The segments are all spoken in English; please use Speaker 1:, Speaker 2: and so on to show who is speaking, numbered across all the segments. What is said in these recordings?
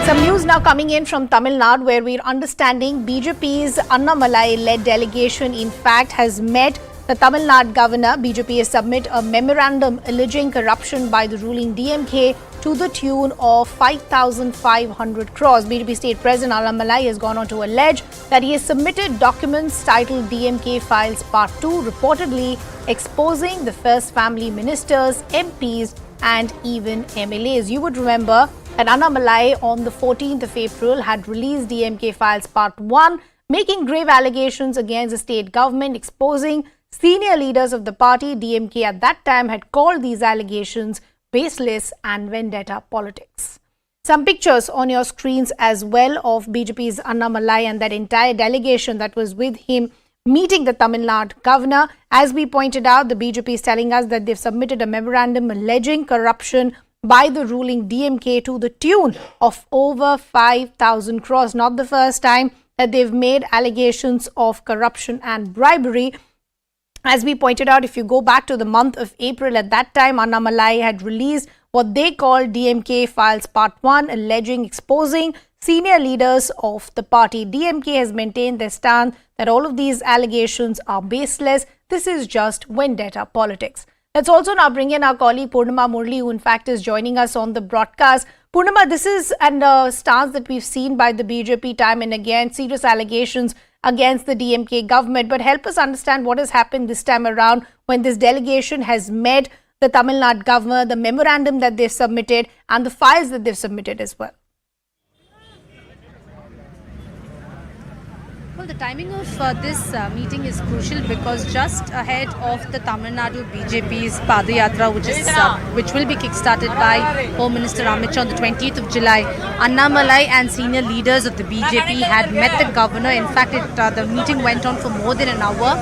Speaker 1: Some news now coming in from Tamil Nadu, where we're understanding BJP's Annamalai-led delegation, in fact, has met the Tamil Nadu Governor. BJP has submitted a memorandum alleging corruption by the ruling DMK to the tune of 5,500 crores. BJP State President Annamalai has gone on to allege that he has submitted documents titled DMK Files Part 2, reportedly exposing the first family ministers, MPs and even MLAs. You would remember that Annamalai on the 14th of April had released DMK Files Part 1, making grave allegations against the state government, exposing senior leaders of the party. DMK at that time had called these allegations baseless and vendetta politics. Some pictures on your screens as well of BJP's Annamalai and that entire delegation that was with him meeting the Tamil Nadu Governor. As we pointed out, the BJP is telling us that they've submitted a memorandum alleging corruption by the ruling DMK to the tune of over 5,000 crores. Not the first time that they've made allegations of corruption and bribery. As we pointed out, if you go back to the month of April, at that time, Annamalai had released what they called DMK Files Part 1, alleging exposing senior leaders of the party. DMK has maintained their stand that all of these allegations are baseless. This is just vendetta politics. Let's also now bring in our colleague Purnima Murli, who in fact is joining us on the broadcast. Purnima, this is a stance that we've seen by the BJP time and again, serious allegations against the DMK government. But help us understand what has happened this time around when this delegation has met the Tamil Nadu governor, the memorandum that they've submitted and the files that they've submitted as well.
Speaker 2: Well, the timing of this meeting is crucial because just ahead of the Tamil Nadu BJP's Padayatra, which will be kick-started by Home Minister Amit Shah on the 20th of July, Annamalai and senior leaders of the BJP had met the governor. In fact, the meeting went on for more than an hour,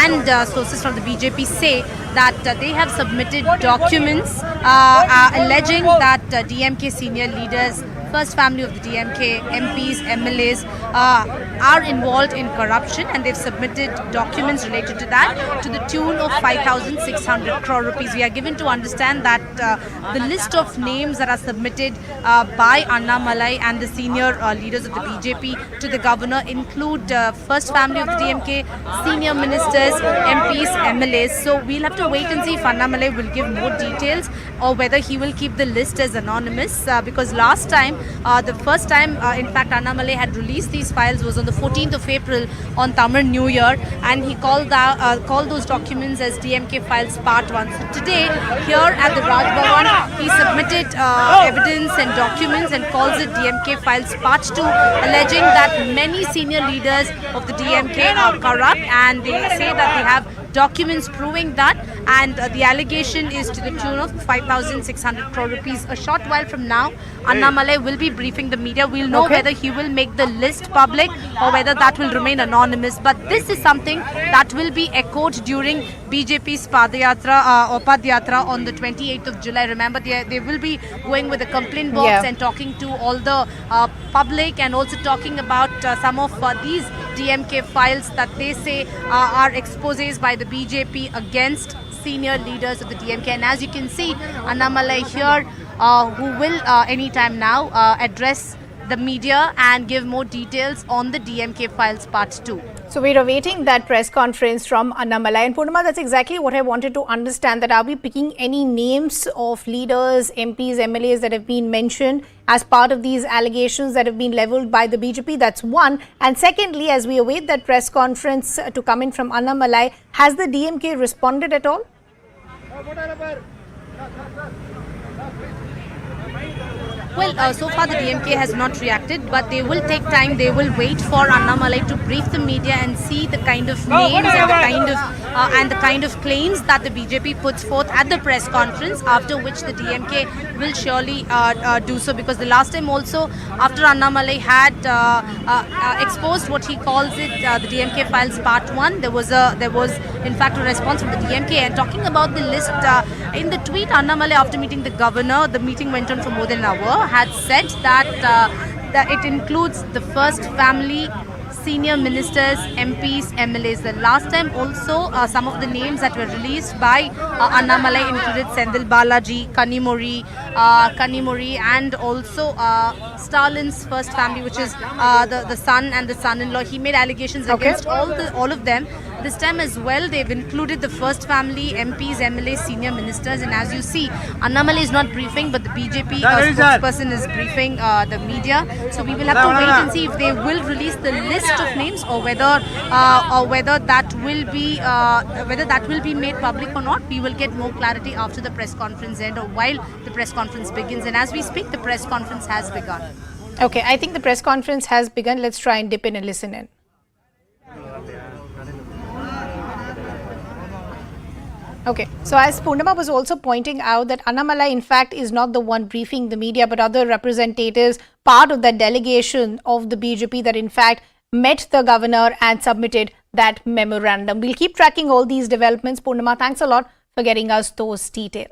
Speaker 2: and sources from the BJP say that they have submitted documents alleging that DMK senior leaders, first family of the DMK, MPs, MLAs are involved in corruption, and they've submitted documents related to that to the tune of 5,600 crore rupees. We are given to understand that the list of names that are submitted by Annamalai and the senior leaders of the BJP to the governor include first family of the DMK, senior ministers, MPs, MLAs. So we'll have to wait and see if Annamalai will give more details or whether he will keep the list as anonymous, because last time, the first time, in fact, Annamalai had released these files was on the 14th of April on Tamil New Year, and he called those documents as DMK Files Part 1. So today, here at the Raj Bhavan, he submitted evidence and documents and calls it DMK Files Part 2, alleging that many senior leaders of the DMK are corrupt, and they say that they have documents proving that, and the allegation is to the tune of 5,600 crore rupees. A short while from now, Annamalai will be briefing the media. We'll know whether he will make the list public or whether that will remain anonymous. But this is something that will be echoed during BJP's Padayatra on the 28th of July. Remember, they will be going with a complaint box and talking to all the public, and also talking about some of these DMK files that they say are exposés by the BJP against senior leaders of the DMK. And as you can see, Annamalai here, who will anytime now address the media and give more details on the DMK Files Part 2.
Speaker 1: So we're awaiting that press conference from Annamalai. And Purnima, that's exactly what I wanted to understand, that are we picking any names of leaders, MPs, MLAs that have been mentioned as part of these allegations that have been levelled by the BJP? That's one. And secondly, as we await that press conference to come in from Annamalai, has the DMK responded at all?
Speaker 2: Well, so far the DMK has not reacted, but they will take time. They will wait for Annamalai to brief the media and see the kind of names and the kind of claims that the BJP puts forth at the press conference, after which the DMK will surely do so. Because the last time also, after Annamalai had exposed what he calls it, the DMK Files Part 1, there was in fact a response from the DMK. And talking about the list, in the tweet, Annamalai, after meeting the governor, the meeting went on for more than an hour, had said that it includes the first family, senior ministers, MPs, MLAs. The last time also some of the names that were released by Annamalai included Sendil Balaji, Kanimori and also Stalin's first family, which is the son and the son-in-law. He made allegations against all of them. This time as well, they've included the first family, MPs, MLAs, senior ministers. And as you see, Annamali is not briefing, but the BJP spokesperson is briefing the media. So we will have to wait and see if they will release the list of names or whether that will be made public or not. We will get more clarity after the press conference end or while the press conference begins. And as we speak, the press conference has begun.
Speaker 1: Okay, I think the press conference has begun. Let's try and dip in and listen in. Okay, so as Purnima was also pointing out that Annamalai in fact is not the one briefing the media, but other representatives, part of that delegation of the BJP that in fact met the governor and submitted that memorandum. We'll keep tracking all these developments. Purnima, thanks a lot for getting us those details.